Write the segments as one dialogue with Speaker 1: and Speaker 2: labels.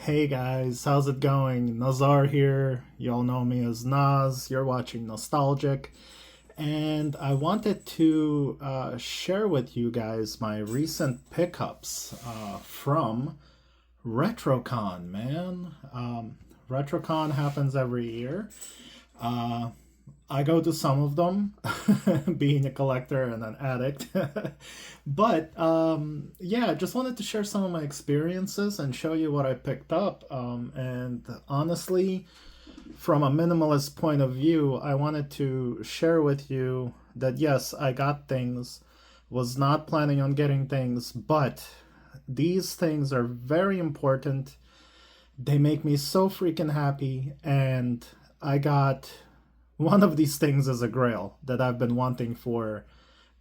Speaker 1: Hey guys, how's it going? Nazar here. Y'all know me as Naz. You're watching Nostalgic. And I wanted to share with you guys my recent pickups from RETROCON, man. RETROCON happens every year. Uh, I go to some of them, being a collector and an addict. But yeah, just wanted to share some of my experiences and show you what I picked up. And honestly, from a minimalist point of view, I wanted to share with you that yes, I got things, was not planning on getting things, but these things are very important. They make me so freaking happy, and I got one of these things is a grail that I've been wanting for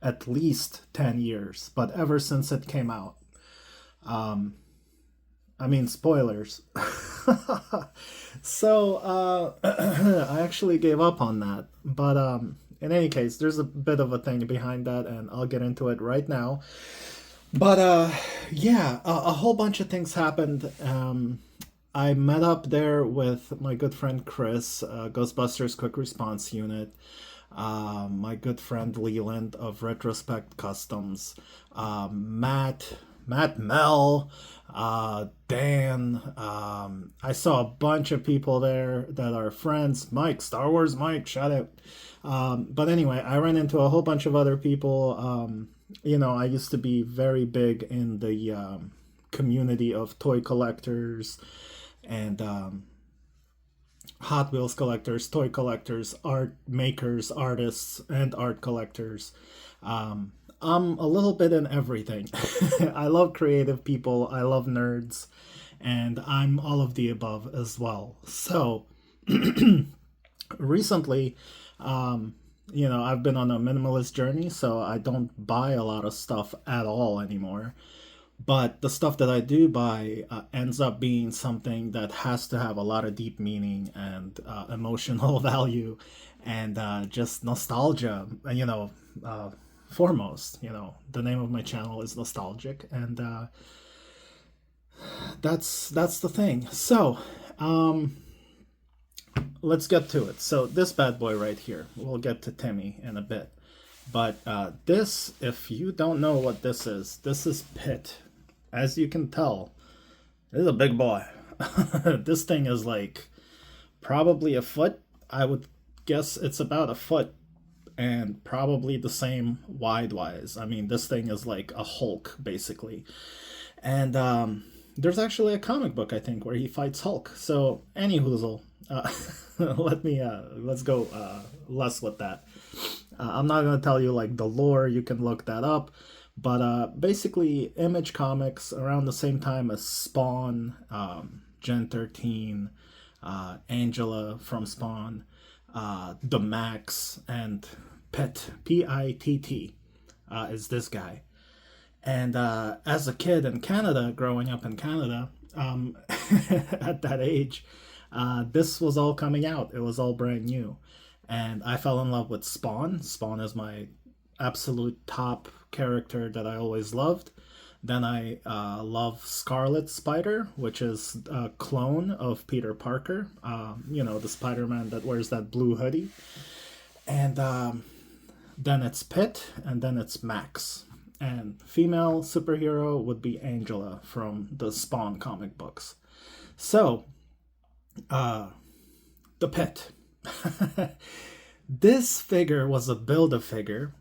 Speaker 1: at least 10 years, but ever since it came out. Um, I mean, spoilers. So, I actually gave up on that. But in any case, there's a bit of a thing behind that, and I'll get into it right now. But yeah, a whole bunch of things happened. I met up there with my good friend Chris, Ghostbusters Quick Response Unit, my good friend Leland of Retrospect Customs, Matt Mel, Dan. I saw a bunch of people there that are friends. Mike, Star Wars Mike, shout out. But anyway, I ran into a whole bunch of other people. I used to be very big in the community of toy collectors and Hot Wheels collectors, toy collectors, art makers, artists, and art collectors. I'm a little bit in everything. I love creative people, I love nerds, and I'm all of the above as well. So, recently, I've been on a minimalist journey, so I don't buy a lot of stuff at all anymore. But the stuff that I do buy ends up being something that has to have a lot of deep meaning and emotional value and just nostalgia, foremost. The name of my channel is Nostalgic, and that's the thing. So, um, let's get to it. So, this bad boy right here, we'll get to Timmy in a bit. But this, if you don't know what this is Pit. As you can tell, this is a big boy. This thing is like probably a foot. I would guess it's about a foot and probably the same wide wise. I mean, this thing is like a Hulk basically. And there's actually a comic book I think where he fights Hulk. So any hoozle, let's go less with that. I'm not gonna tell you like the lore. You can look that up. But basically, Image Comics around the same time as Spawn, Gen 13, Angela from Spawn, The Max, and Pitt, Pitt, is this guy. And as a kid in Canada, growing up in Canada, at that age, this was all coming out. It was all brand new. And I fell in love with Spawn. Spawn is my absolute top character that I always loved. Then I love Scarlet Spider, which is a clone of Peter Parker. The Spider Man that wears that blue hoodie. And then it's Pitt, and then it's Max. And female superhero would be Angela from the Spawn comic books. So, the Pit. This figure was a build a figure,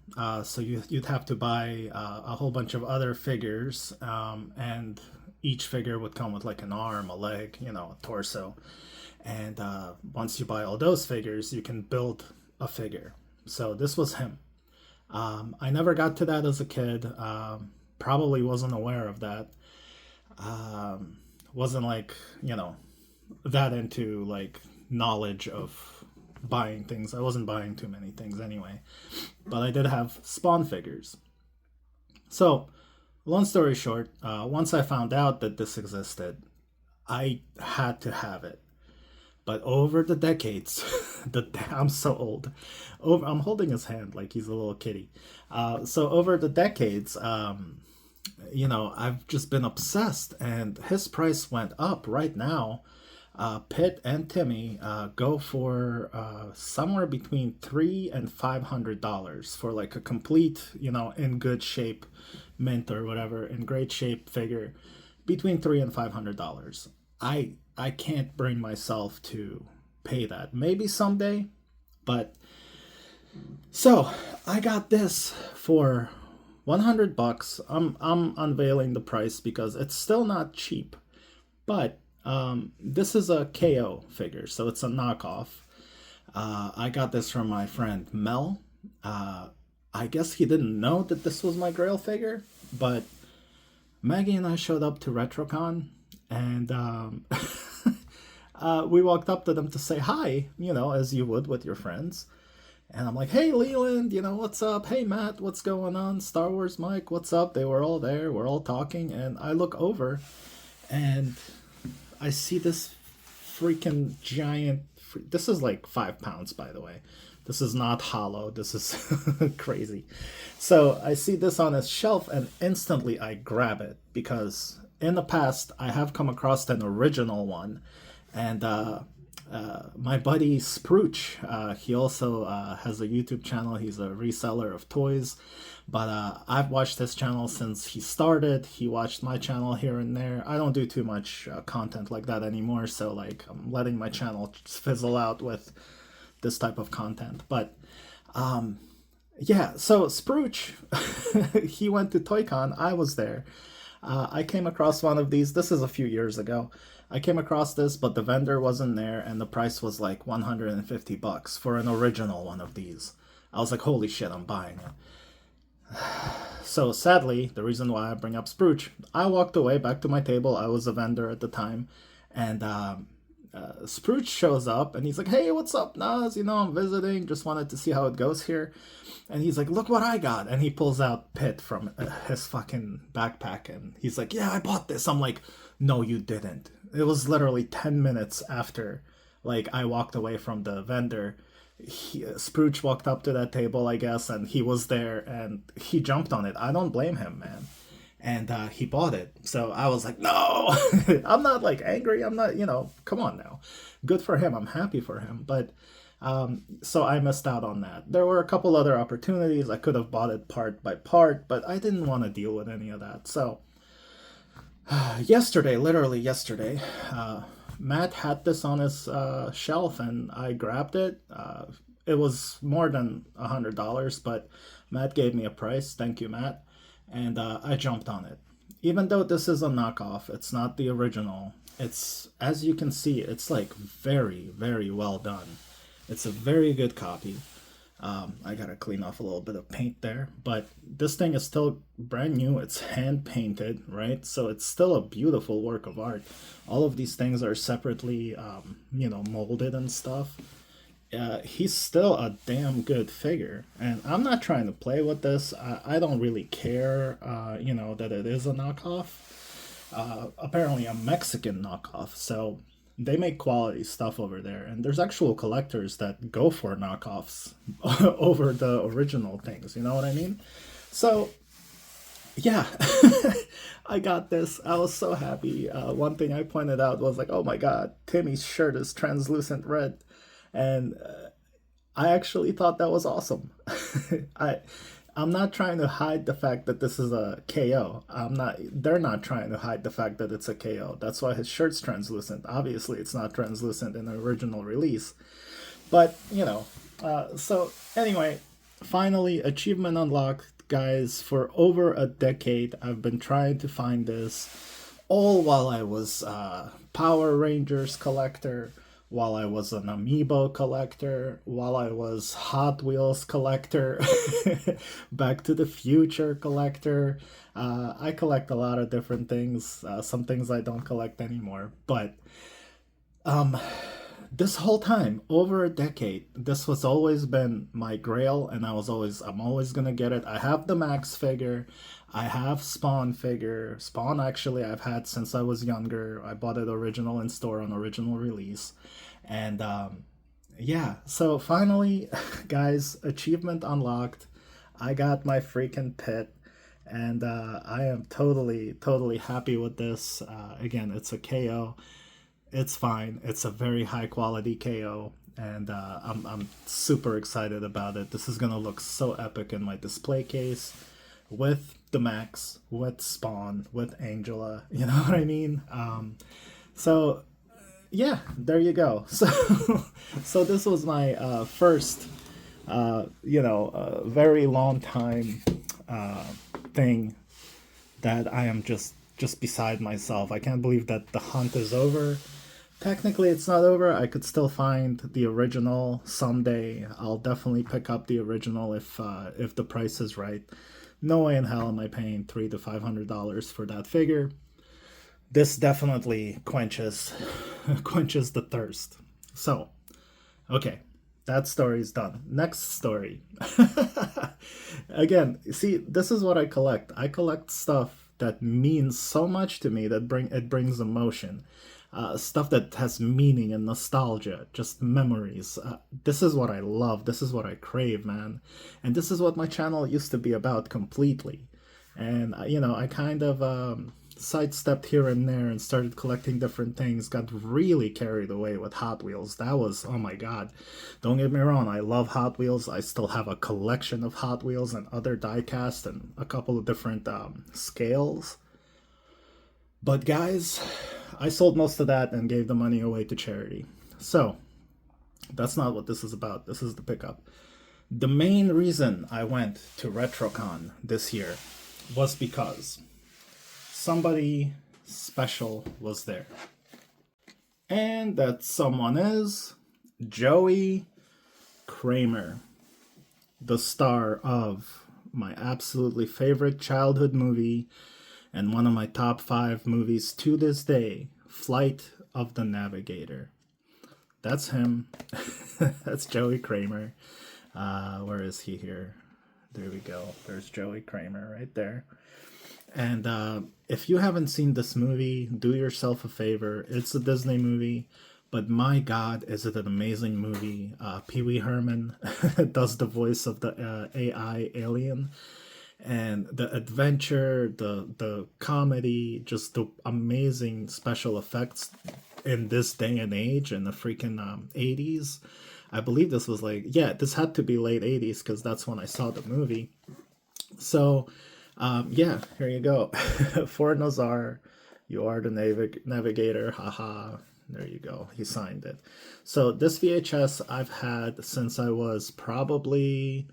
Speaker 1: so you'd have to buy a whole bunch of other figures, and each figure would come with like an arm, a leg, a torso. And once you buy all those figures, you can build a figure. So this was him. I never got to that as a kid. Probably wasn't aware of that. Wasn't like, that into like knowledge of buying things. I wasn't buying too many things anyway. But I did have Spawn figures. So, long story short, once I found out that this existed, I had to have it. But over the decades, I'm so old. I'm holding his hand like he's a little kitty. So over the decades, I've just been obsessed, and his price went up right now. Pitt and Timmy go for somewhere between $300 and $500 for like a complete, in good shape mint or whatever, in great shape figure, between $300 and $500. I can't bring myself to pay that. Maybe someday, but so I got this for $100. I'm unveiling the price because it's still not cheap, but this is a KO figure, so it's a knockoff. I got this from my friend Mel. I guess he didn't know that this was my Grail figure, but Maggie and I showed up to RETROCON, and we walked up to them to say hi, as you would with your friends. And I'm like, hey, Leland, what's up? Hey, Matt, what's going on? Star Wars Mike, what's up? They were all there. We're all talking. And I look over and I see this freaking giant. This is like 5 pounds, by the way. This is not hollow. This is crazy. So I see this on his shelf and instantly I grab it because in the past I have come across an original one. And my buddy Sprooch, he also has a YouTube channel. He's a reseller of toys, but I've watched his channel since he started. He watched my channel here and there. I don't do too much content like that anymore, so like I'm letting my channel fizzle out with this type of content. But yeah, so Sprooch, he went to ToyCon. I was there. I came across one of these. This is a few years ago. I came across this, but the vendor wasn't there, and the price was like $150 for an original one of these. I was like, holy shit, I'm buying it. So sadly, the reason why I bring up Sprooch, I walked away back to my table. I was a vendor at the time, and Sprooch shows up, and he's like, hey, what's up, Nas? I'm visiting, just wanted to see how it goes here. And he's like, look what I got. And he pulls out Pitt from his fucking backpack, and he's like, yeah, I bought this. I'm like, no, you didn't. It was literally 10 minutes after, like, I walked away from the vendor. Sprooch walked up to that table, I guess, and he was there, and he jumped on it. I don't blame him, man. And he bought it. So I was like, no! I'm not, like, angry. I'm not, come on now. Good for him. I'm happy for him. But, so I missed out on that. There were a couple other opportunities. I could have bought it part by part, but I didn't want to deal with any of that. So literally yesterday, Matt had this on his shelf and I grabbed it. It was more than $100, but Matt gave me a price. Thank you, Matt. And I jumped on it. Even though this is a knockoff, it's not the original. It's, as you can see, it's like very, very well done. It's a very good copy. I gotta clean off a little bit of paint there, but this thing is still brand new. It's hand painted, right? So it's still a beautiful work of art. All of these things are separately, molded and stuff. He's still a damn good figure, and I'm not trying to play with this. I don't really care, that it is a knockoff. Apparently a Mexican knockoff, so they make quality stuff over there, and there's actual collectors that go for knockoffs over the original things, you know what I mean? So yeah, I got this. I was so happy. One thing I pointed out was like, oh my god, Timmy's shirt is translucent red, and I actually thought that was awesome. I'm not trying to hide the fact that this is a KO. They're not trying to hide the fact that it's a KO. That's why his shirt's translucent. Obviously, it's not translucent in the original release. But, so anyway, finally, achievement unlocked, guys. For over a decade, I've been trying to find this, all while I was Power Rangers collector, while I was an Amiibo collector, while I was Hot Wheels collector, Back to the Future collector. I collect a lot of different things. Some things I don't collect anymore. But this whole time, over a decade, this has always been my grail, and I'm always gonna get it. I have the Max figure. I have Spawn figure. Spawn, actually, I've had since I was younger. I bought it original in store on original release. And yeah, so finally, guys, achievement unlocked. I got my freaking Pit. And I am totally happy with this. Again, it's a KO. It's fine. It's a very high quality KO, and I'm super excited about it. This is gonna look so epic in my display case with the Max, with Spawn, with Angela. You know what I mean? So yeah, there you go. So this was my first, very long time thing that I am just beside myself. I can't believe that the hunt is over. Technically, it's not over. I could still find the original someday. I'll definitely pick up the original if the price is right. No way in hell am I paying $300 to $500 for that figure. This definitely quenches quenches the thirst. So, okay, that story's done. Next story. Again, see, this is what I collect. I collect stuff that means so much to me that brings emotion. Stuff that has meaning and nostalgia, just memories. This is what I love. This is what I crave, man. And this is what my channel used to be about completely. And I kind of sidestepped here and there and started collecting different things. Got really carried away with Hot Wheels. That was, oh my god. Don't get me wrong, I love Hot Wheels. I still have a collection of Hot Wheels and other diecast and a couple of different scales. But guys, I sold most of that and gave the money away to charity. So that's not what this is about. This is the pickup. The main reason I went to RETROCON this year was because somebody special was there. And that someone is Joey Cramer, the star of my absolutely favorite childhood movie and one of my top 5 movies to this day, Flight of the Navigator. That's him. That's Joey Cramer. Where is he here? There we go. There's Joey Cramer right there. And if you haven't seen this movie, do yourself a favor. It's a Disney movie, but my God, is it an amazing movie. Pee Wee Herman does the voice of the AI alien. And the adventure, the comedy, just the amazing special effects in this day and age in the freaking 80s. I believe this was this had to be late 80s because that's when I saw the movie. So, here you go. For Nazar, you are the navigator. Haha. There you go. He signed it. So this VHS I've had since I was probably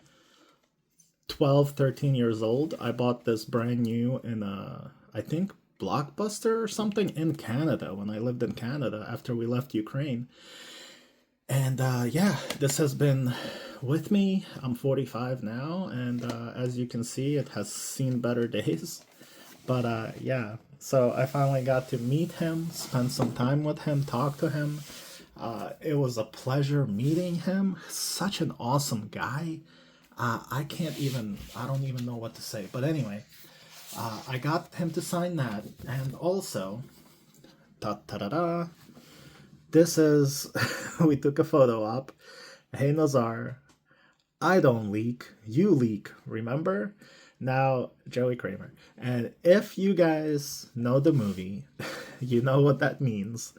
Speaker 1: 12, 13 years old. I bought this brand new in I think Blockbuster or something in Canada when I lived in Canada after we left Ukraine. And this has been with me. I'm 45 now, and as you can see, it has seen better days. But so I finally got to meet him, spend some time with him, talk to him. It was a pleasure meeting him. Such an awesome guy. I don't even know what to say. But anyway, I got him to sign that. And also, this is, we took a photo op. Hey Nazar, I don't leak, you leak, remember? Now, Joey Cramer. And if you guys know the movie, you know what that means.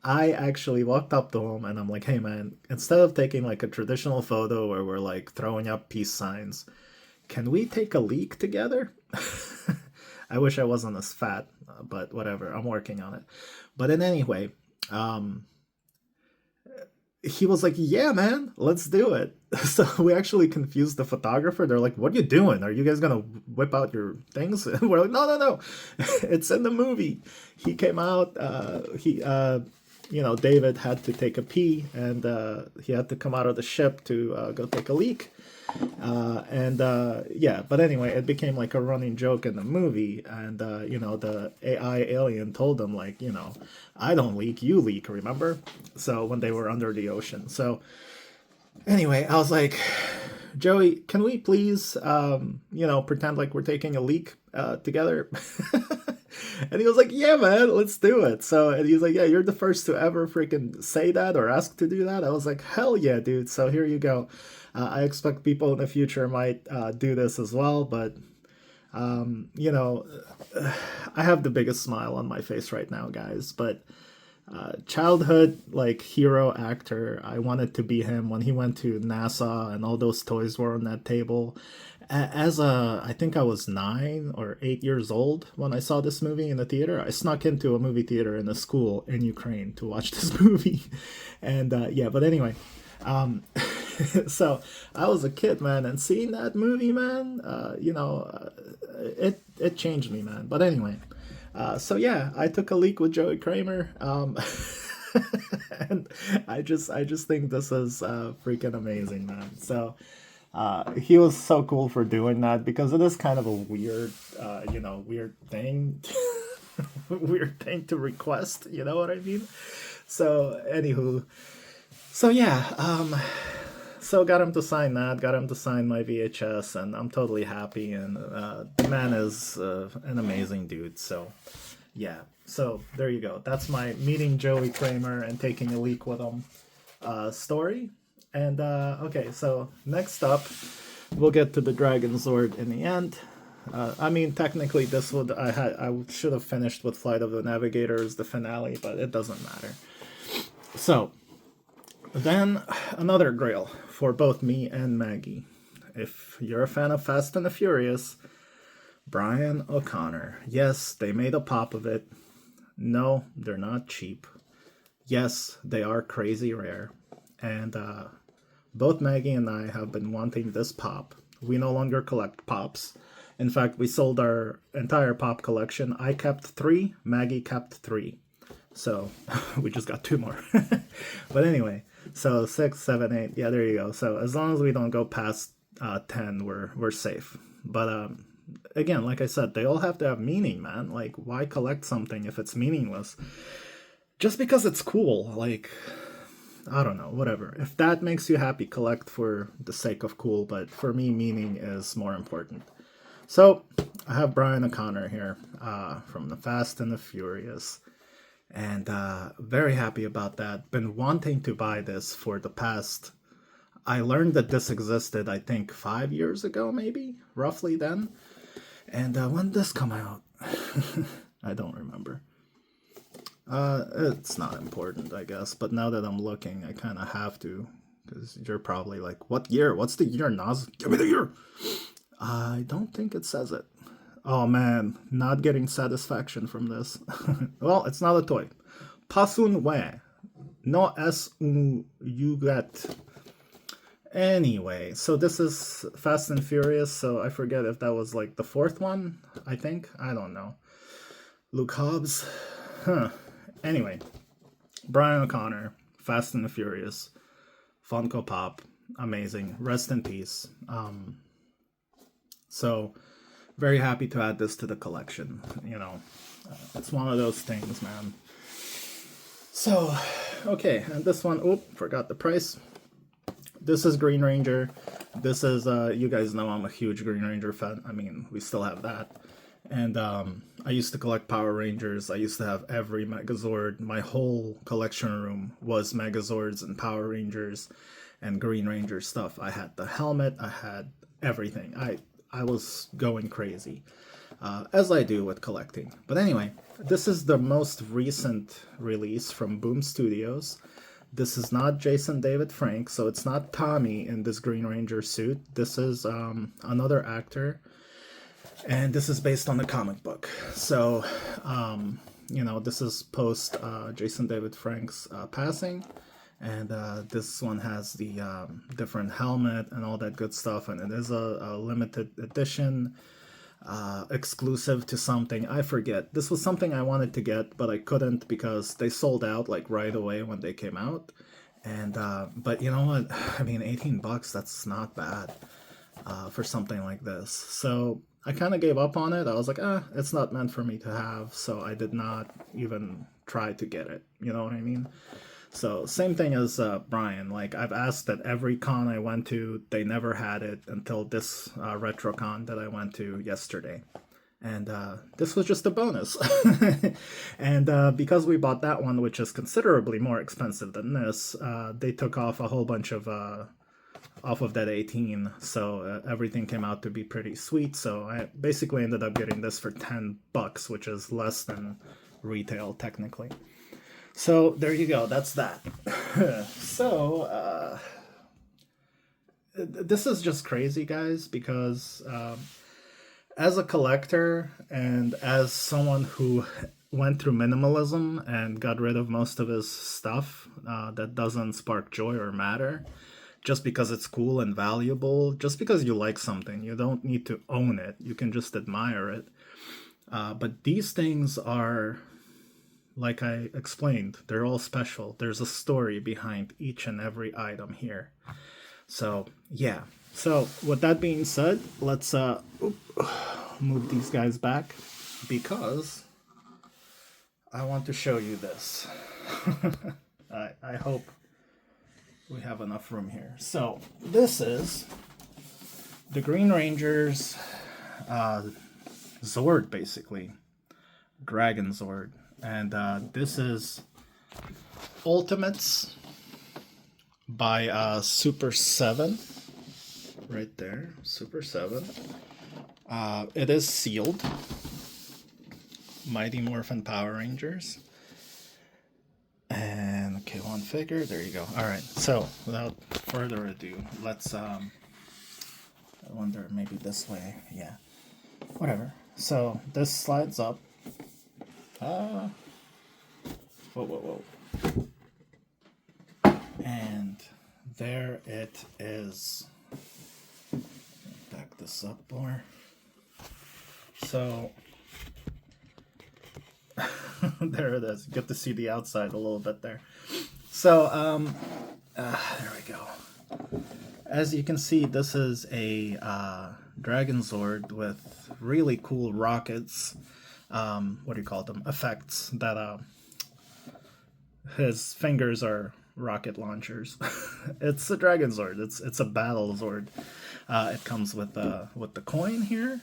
Speaker 1: I actually walked up to him and I'm like, hey man, instead of taking like a traditional photo where we're like throwing up peace signs, can we take a leak together? I wish I wasn't as fat, but whatever, I'm working on it. But in any way, he was like, yeah, man, let's do it. So we actually confused the photographer. They're like, what are you doing? Are you guys going to whip out your things? And we're like, no. It's in the movie. He came out, David had to take a pee and he had to come out of the ship to go take a leak. But anyway, it became like a running joke in the movie. And, the AI alien told them, like, I don't leak, you leak, remember? So when they were under the ocean. So anyway, I was like, Joey, can we please, pretend like we're taking a leak together? And he was like, yeah, man, let's do it. So, and he was like, yeah, you're the first to ever freaking say that or ask to do that. I was like, hell yeah, dude. So here you go. I expect people in the future might do this as well, but You know, I have the biggest smile on my face right now, guys, but childhood like hero actor, I wanted to be him when he went to NASA and all those toys were on that table. As a, I think I was 9 or 8 years old when I saw this movie in the theater. I snuck into a movie theater in a school in Ukraine to watch this movie, and yeah. But anyway, um, so I was a kid, man, and seeing that movie, man, it changed me, man. But anyway, so yeah, I took a leak with Joey Cramer, and I just think this is freaking amazing, man. So he was so cool for doing that because it is kind of a weird, weird thing, weird thing to request. You know what I mean? So anywho, so yeah, so got him to sign that, got him to sign my VHS, and I'm totally happy. And the man is an amazing dude. So yeah, so there you go. That's my meeting Joey Kramer and taking a leak with him story. And okay, so next up, we'll get to the Dragon Zord in the end. I mean, technically, this would I should have finished with Flight of the Navigator as the finale, but it doesn't matter. So then another grail for both me and Maggie. If you're a fan of Fast and the Furious, Brian O'Connor. Yes, they made a pop of it. No, they're not cheap. Yes, they are crazy rare. And both Maggie and I have been wanting this pop. We no longer collect pops. In fact, we sold our entire pop collection. I kept 3, Maggie kept 3. So we just got 2 more. But anyway, so 6, 7, 8. Yeah, there you go. So as long as we don't go past 10, we're safe. But again, like I said, they all have to have meaning, man. Like, why collect something if it's meaningless? Just because it's cool, like, I don't know, whatever. If that makes you happy, collect for the sake of cool, but for me, meaning is more important. So, I have Brian O'Connor here from the Fast and the Furious, and very happy about that. Been wanting to buy this for the past... I learned that this existed, I think, 5 years ago, maybe, roughly then. And when did this come out? I don't remember. It's not important, I guess, but now that I'm looking, I kind of have to, because you're probably like, what year? What's the year, Nas? Give me the year! I don't think it says it. Oh man, not getting satisfaction from this. Well, it's not a toy. Pasun we. No es un yugat. Anyway, so this is Fast and Furious, so I forget if that was like the 4th one, I think. I don't know. Luke Hobbs. Huh. Anyway, Brian O'Connor, Fast and the Furious, Funko Pop, amazing. Rest in peace. So, very happy to add this to the collection. You know, it's one of those things, man. So, okay, and this one, forgot the price. This is Green Ranger. This is, you guys know I'm a huge Green Ranger fan. I mean, we still have that. And I used to collect Power Rangers. I used to have every Megazord. My whole collection room was Megazords and Power Rangers and Green Ranger stuff. I had the helmet. I had everything. I was going crazy, as I do with collecting. But anyway, this is the most recent release from Boom Studios. This is not Jason David Frank, so it's not Tommy in this Green Ranger suit. This is another actor. And this is based on the comic book. So, this is post Jason David Frank's passing. And this one has the different helmet and all that good stuff. And it is a limited edition, exclusive to something. I forget. This was something I wanted to get, but I couldn't because they sold out like right away when they came out. And but you know what? I mean, $18, that's not bad for something like this. So I kind of gave up on it. I was like, it's not meant for me to have. So I did not even try to get it. You know what I mean? So same thing as Brian. Like, I've asked at every con I went to, they never had it until this RETROCON that I went to yesterday. And this was just a bonus. And because we bought that one, which is considerably more expensive than this, they took off a whole bunch of off of that 18, so everything came out to be pretty sweet. So I basically ended up getting this for $10, which is less than retail technically. So there you go, that's that. So this is just crazy, guys, because as a collector and as someone who went through minimalism and got rid of most of his stuff that doesn't spark joy or matter, just because it's cool and valuable, just because you like something, you don't need to own it. You can just admire it. But these things are, like I explained, they're all special. There's a story behind each and every item here. So, yeah. So, with that being said, let's move these guys back because I want to show you this. I hope we have enough room here. So, this is the Green Ranger's Zord, basically. Dragon Zord. And this is Ultimates by Super 7. Right there, Super 7. It is sealed. Mighty Morphin Power Rangers. And, okay, one figure. There you go. Alright, so, without further ado, let's, I wonder, maybe this way. Yeah. Whatever. So, this slides up. Whoa, whoa, whoa. And there it is. Back this up more. So, there it is. You get to see the outside a little bit there. So, there we go. As you can see, this is a Dragon Zord with really cool rockets. What do you call them? Effects that his fingers are rocket launchers. It's a Dragon Zord. It's a battle Zord. It comes with the coin here.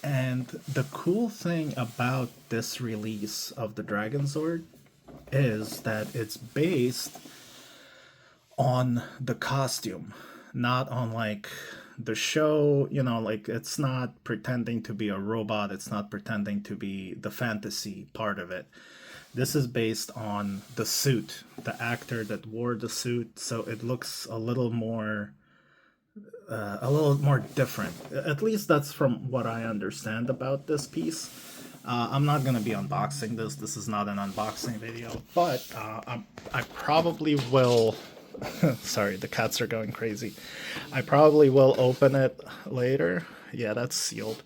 Speaker 1: And the cool thing about this release of the Dragon Zord is that it's based on the costume, not on like the show, you know, like it's not pretending to be a robot, it's not pretending to be the fantasy part of it. This is based on the suit, the actor that wore the suit, so it looks a little more different. At least that's from what I understand about this piece. I'm not going to be unboxing this. This is not an unboxing video, but I probably will... Sorry, the cats are going crazy. I probably will open it later. Yeah, that's sealed.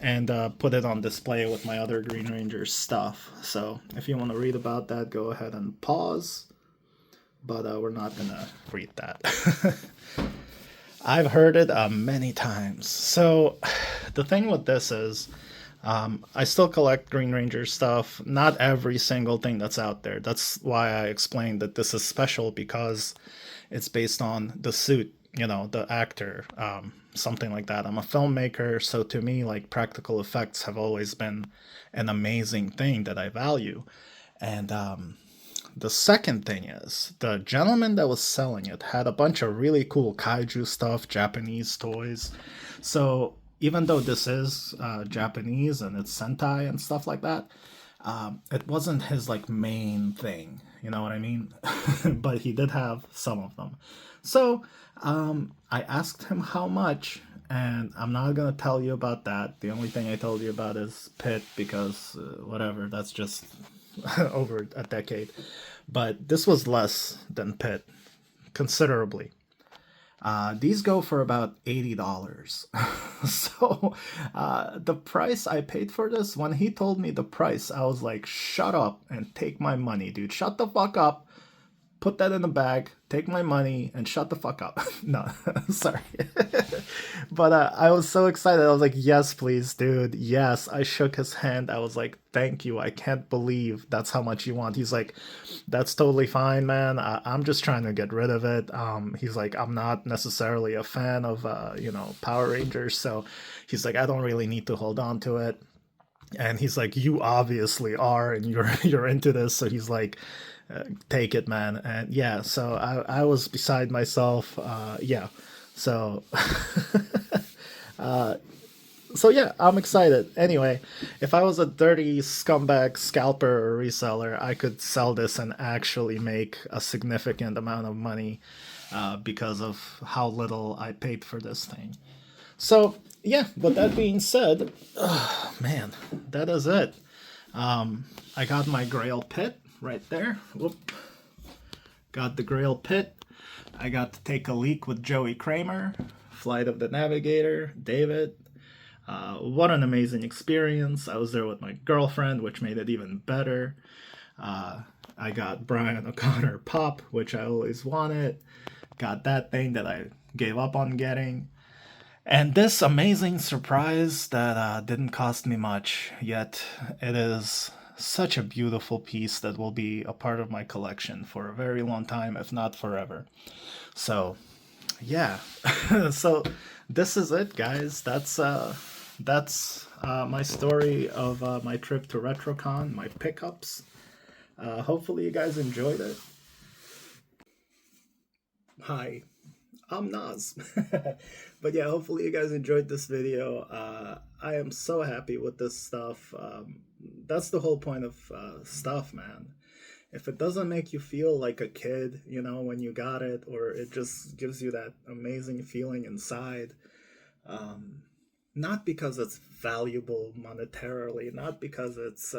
Speaker 1: And put it on display with my other Green Ranger stuff. So if you want to read about that, go ahead and pause. But we're not going to read that. I've heard it many times. So the thing with this is I still collect Green Ranger stuff. Not every single thing that's out there. That's why I explained that this is special, because it's based on the suit, you know, the actor, something like that. I'm a filmmaker, so to me, like, practical effects have always been an amazing thing that I value. And the second thing is, the gentleman that was selling it had a bunch of really cool kaiju stuff, Japanese toys. So even though this is Japanese and it's Sentai and stuff like that, it wasn't his like main thing, you know what I mean? But he did have some of them. So I asked him how much, and I'm not gonna tell you about that. The only thing I told you about is Pit, because whatever, that's just over a decade. But this was less than Pit, considerably. These go for about $80. So the price I paid for this, when he told me the price, I was like, shut up and take my money, dude. Shut the fuck up. Put that in the bag, take my money, and shut the fuck up. No, sorry. But I was so excited. I was like, yes, please, dude. Yes. I shook his hand. I was like, thank you. I can't believe that's how much you want. He's like, that's totally fine, man. I'm just trying to get rid of it. He's like, I'm not necessarily a fan of, Power Rangers. So he's like, I don't really need to hold on to it. And he's like, "You obviously are, and you're into this." So he's like, "Take it, man." And yeah, so I was beside myself. Yeah, so so yeah, I'm excited. Anyway, if I was a dirty scumbag scalper or reseller, I could sell this and actually make a significant amount of money because of how little I paid for this thing. So yeah, but that being said, man, that is it. I got my Grail pit right there. Whoop. Got the Grail pit. I got to take a leak with Joey Cramer, Flight of the Navigator, David. What an amazing experience. I was there with my girlfriend, which made it even better. I got Brian O'Connor Pop, which I always wanted. Got that thing that I gave up on getting. And this amazing surprise that didn't cost me much, yet it is such a beautiful piece that will be a part of my collection for a very long time, if not forever. So, yeah. So this is it, guys. That's my story of my trip to RETROCON, my pickups. Hopefully you guys enjoyed it. Hi, I'm Nas. But yeah, hopefully you guys enjoyed this video. I am so happy with this stuff. That's the whole point of stuff, man. If it doesn't make you feel like a kid, you know, when you got it, or it just gives you that amazing feeling inside, um, not because it's valuable monetarily, not because it's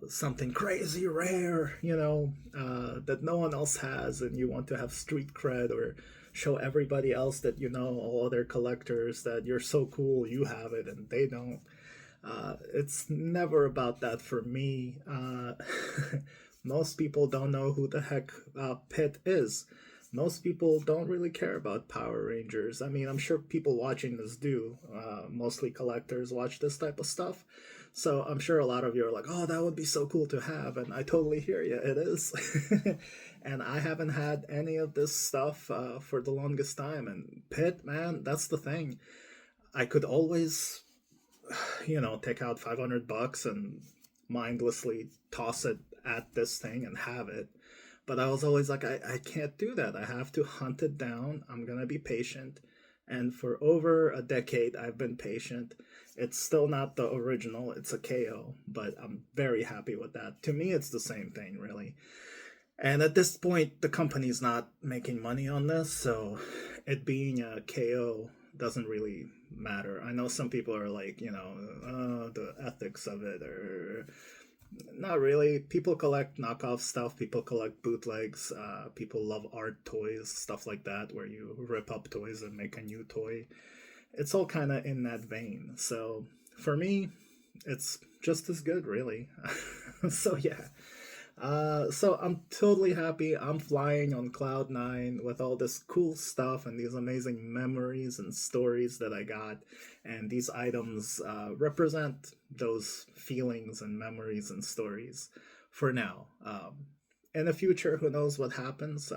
Speaker 1: something crazy rare, that no one else has, and you want to have street cred or show everybody else that you know, all other collectors, that you're so cool, you have it, and they don't. It's never about that for me. Most people don't know who the heck Pitt is. Most people don't really care about Power Rangers. I mean, I'm sure people watching this do. Mostly collectors watch this type of stuff. So I'm sure a lot of you are like, oh, that would be so cool to have. And I totally hear you. It is. And I haven't had any of this stuff for the longest time. And Pitt, man, that's the thing. I could always, take out $500 and mindlessly toss it at this thing and have it. But I was always like, I can't do that. I have to hunt it down. I'm going to be patient. And for over a decade, I've been patient. It's still not the original, it's a KO, but I'm very happy with that. To me, it's the same thing, really. And at this point, the company's not making money on this, so it being a KO doesn't really matter. I know some people are like, the ethics of it, or not really. People collect knockoff stuff. People collect bootlegs. People love art toys, stuff like that, where you rip up toys and make a new toy. It's all kind of in that vein. So for me, it's just as good, really. So yeah. So I'm totally happy. I'm flying on cloud nine with all this cool stuff and these amazing memories and stories that I got. And these items represent those feelings and memories and stories for now. In the future, who knows what happens?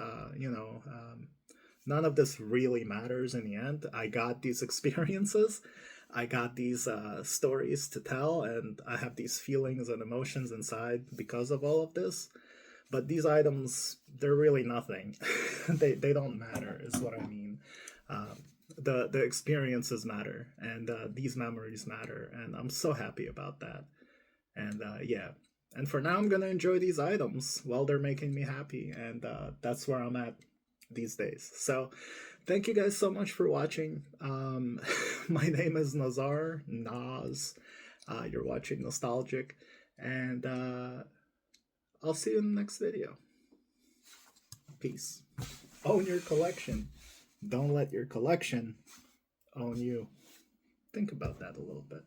Speaker 1: None of this really matters in the end. I got these experiences. I got these stories to tell, and I have these feelings and emotions inside because of all of this. But these items, they're really nothing. They don't matter, is what I mean. The experiences matter, and these memories matter, and I'm so happy about that. And yeah, and for now, I'm gonna enjoy these items while they're making me happy, and that's where I'm at these days. So thank you guys so much for watching. My name is Nazar, Nas. You're watching Nostalgic, and I'll see you in the next video. Peace. Own your collection. Don't let your collection own you. Think about that a little bit.